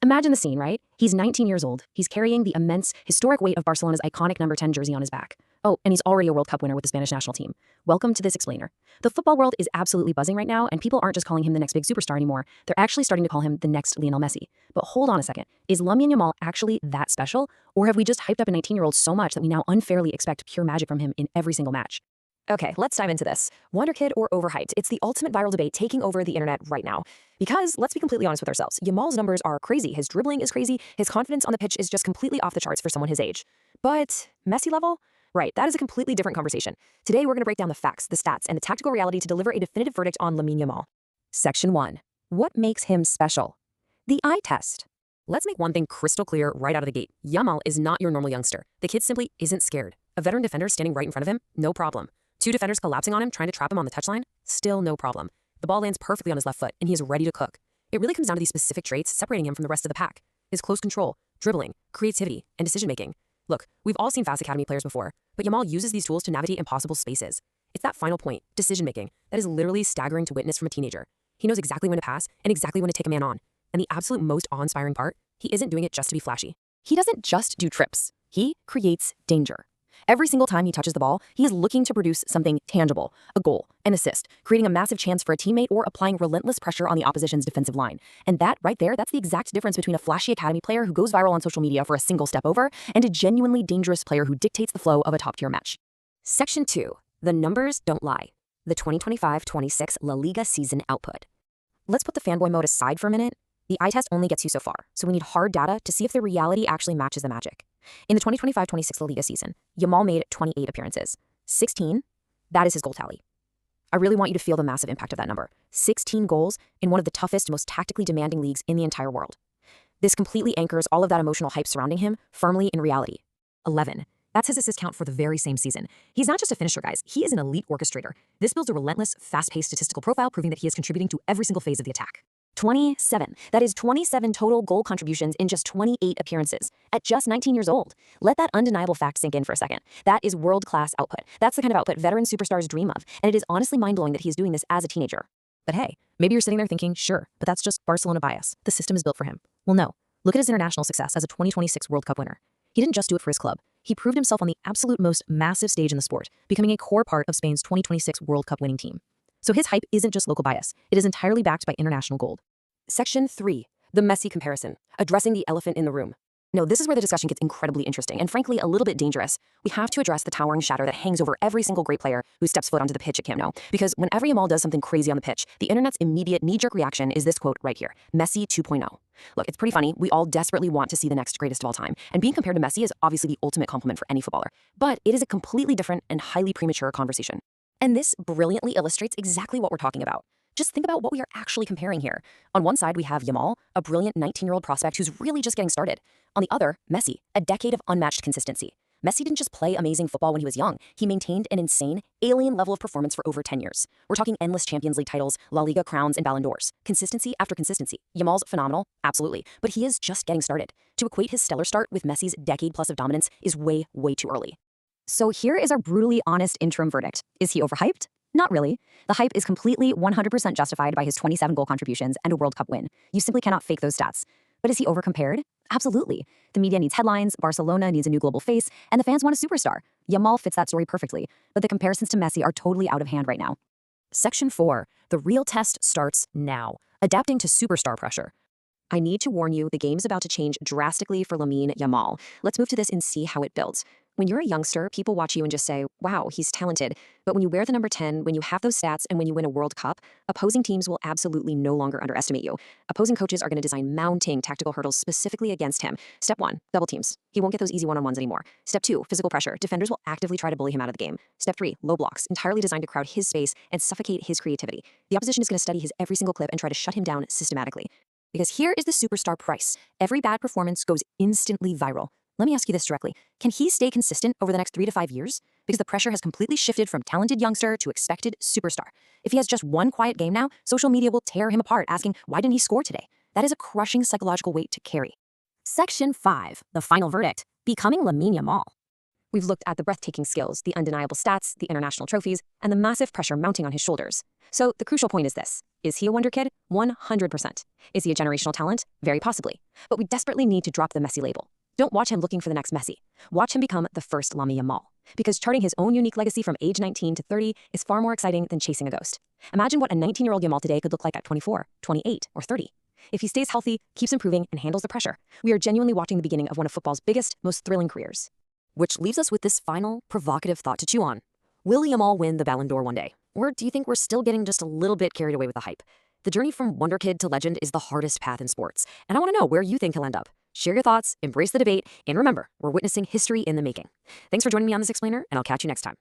Imagine the scene, right? He's 19 years old. He's carrying the immense, historic weight of Barcelona's iconic number 10 jersey on his back. Oh, and he's already a World Cup winner with the Spanish national team. Welcome to this explainer. The football world is absolutely buzzing right now, and people aren't just calling him the next big superstar anymore. They're actually starting to call him the next Lionel Messi. But hold on a second. Is Lamine Yamal actually that special? Or have we just hyped up a 19-year-old so much that we now unfairly expect pure magic from him in every single match? Okay, let's dive into this. Wonderkid or Overhyped? It's the ultimate viral debate taking over the internet right now. Because, let's be completely honest with ourselves, Yamal's numbers are crazy, his dribbling is crazy, his confidence on the pitch is just completely off the charts for someone his age. But Messi level? Right, that is a completely different conversation. Today we're going to break down the facts, the stats, and the tactical reality to deliver a definitive verdict on Lamine Yamal. Section 1. What makes him special? The eye test. Let's make one thing crystal clear right out of the gate. Yamal is not your normal youngster. The kid simply isn't scared. A veteran defender standing right in front of him? No problem. Two defenders collapsing on him, trying to trap him on the touchline? Still no problem. The ball lands perfectly on his left foot, and he is ready to cook. It really comes down to these specific traits separating him from the rest of the pack. His close control, dribbling, creativity, and decision-making. Look, we've all seen fast academy players before, but Yamal uses these tools to navigate impossible spaces. It's that final point, decision-making, that is literally staggering to witness from a teenager. He knows exactly when to pass and exactly when to take a man on. And the absolute most awe-inspiring part, he isn't doing it just to be flashy. He doesn't just do trips. He creates danger. Every single time he touches the ball, he is looking to produce something tangible, a goal, an assist, creating a massive chance for a teammate or applying relentless pressure on the opposition's defensive line. And that right there, that's the exact difference between a flashy academy player who goes viral on social media for a single step over and a genuinely dangerous player who dictates the flow of a top-tier match. Section 2. The numbers don't lie. The 2025-26 La Liga season output. Let's put the fanboy mode aside for a minute. The eye test only gets you so far, so we need hard data to see if the reality actually matches the magic. In the 2025-26 La Liga season, Yamal made 28 appearances. 16, that is his goal tally. I really want you to feel the massive impact of that number. 16 goals in one of the toughest, most tactically demanding leagues in the entire world. This completely anchors all of that emotional hype surrounding him firmly in reality. 11. That's his assist count for the very same season. He's not just a finisher, guys. He is an elite orchestrator. This builds a relentless, fast-paced statistical profile proving that he is contributing to every single phase of the attack. 27. That is 27 total goal contributions in just 28 appearances. At just 19 years old. Let that undeniable fact sink in for a second. That is world-class output. That's the kind of output veteran superstars dream of, and it is honestly mind-blowing that he's doing this as a teenager. But hey, maybe you're sitting there thinking, sure, but that's just Barcelona bias. The system is built for him. Well, no. Look at his international success as a 2026 World Cup winner. He didn't just do it for his club. He proved himself on the absolute most massive stage in the sport, becoming a core part of Spain's 2026 World Cup winning team. So his hype isn't just local bias. It is entirely backed by international gold. Section 3. The Messi comparison. Addressing the elephant in the room. No, this is where the discussion gets incredibly interesting and frankly a little bit dangerous. We have to address the towering shadow that hangs over every single great player who steps foot onto the pitch at Camp Nou. Because whenever Yamal does something crazy on the pitch, the internet's immediate knee-jerk reaction is this quote right here, Messi 2.0. Look, it's pretty funny. We all desperately want to see the next greatest of all time. And being compared to Messi is obviously the ultimate compliment for any footballer. But it is a completely different and highly premature conversation. And this brilliantly illustrates exactly what we're talking about. Just think about what we are actually comparing here. On one side, we have Yamal, a brilliant 19-year-old prospect who's really just getting started. On the other, Messi, a decade of unmatched consistency. Messi didn't just play amazing football when he was young. He maintained an insane, alien level of performance for over 10 years. We're talking endless Champions League titles, La Liga crowns, and Ballon d'Ors. Consistency after consistency. Yamal's phenomenal, absolutely, but he is just getting started. To equate his stellar start with Messi's decade-plus of dominance is way, way too early. So here is our brutally honest interim verdict. Is he overhyped? Not really. The hype is completely 100% justified by his 27 goal contributions and a World Cup win. You simply cannot fake those stats. But is he overcompared? Absolutely. The media needs headlines, Barcelona needs a new global face, and the fans want a superstar. Yamal fits that story perfectly, but the comparisons to Messi are totally out of hand right now. Section 4. The real test starts now. Adapting to superstar pressure. I need to warn you, the game's about to change drastically for Lamine Yamal. Let's move to this and see how it builds. When you're a youngster, people watch you and just say, wow, he's talented. But when you wear the number 10, when you have those stats, and when you win a World Cup, opposing teams will absolutely no longer underestimate you. Opposing coaches are going to design mounting tactical hurdles specifically against him. Step 1, double teams. He won't get those easy one-on-ones anymore. Step 2, physical pressure. Defenders will actively try to bully him out of the game. Step 3, low blocks, entirely designed to crowd his space and suffocate his creativity. The opposition is going to study his every single clip and try to shut him down systematically. Because here is the superstar price. Every bad performance goes instantly viral. Let me ask you this directly. Can he stay consistent over the next 3 to 5 years? Because the pressure has completely shifted from talented youngster to expected superstar. If he has just one quiet game now, social media will tear him apart asking, why didn't he score today? That is a crushing psychological weight to carry. Section 5, the final verdict, becoming Lamine Yamal. We've looked at the breathtaking skills, the undeniable stats, the international trophies, and the massive pressure mounting on his shoulders. So the crucial point is this. Is he a Wonderkid? 100%. Is he a generational talent? Very possibly. But we desperately need to drop the Messi label. Don't watch him looking for the next Messi. Watch him become the first Lamine Yamal. Because charting his own unique legacy from age 19 to 30 is far more exciting than chasing a ghost. Imagine what a 19-year-old Yamal today could look like at 24, 28, or 30. If he stays healthy, keeps improving, and handles the pressure, we are genuinely watching the beginning of one of football's biggest, most thrilling careers. Which leaves us with this final, provocative thought to chew on. Will Yamal win the Ballon d'Or one day? Or do you think we're still getting just a little bit carried away with the hype? The journey from Wonderkid to legend is the hardest path in sports, and I want to know where you think he'll end up. Share your thoughts, embrace the debate, and remember, we're witnessing history in the making. Thanks for joining me on this explainer, and I'll catch you next time.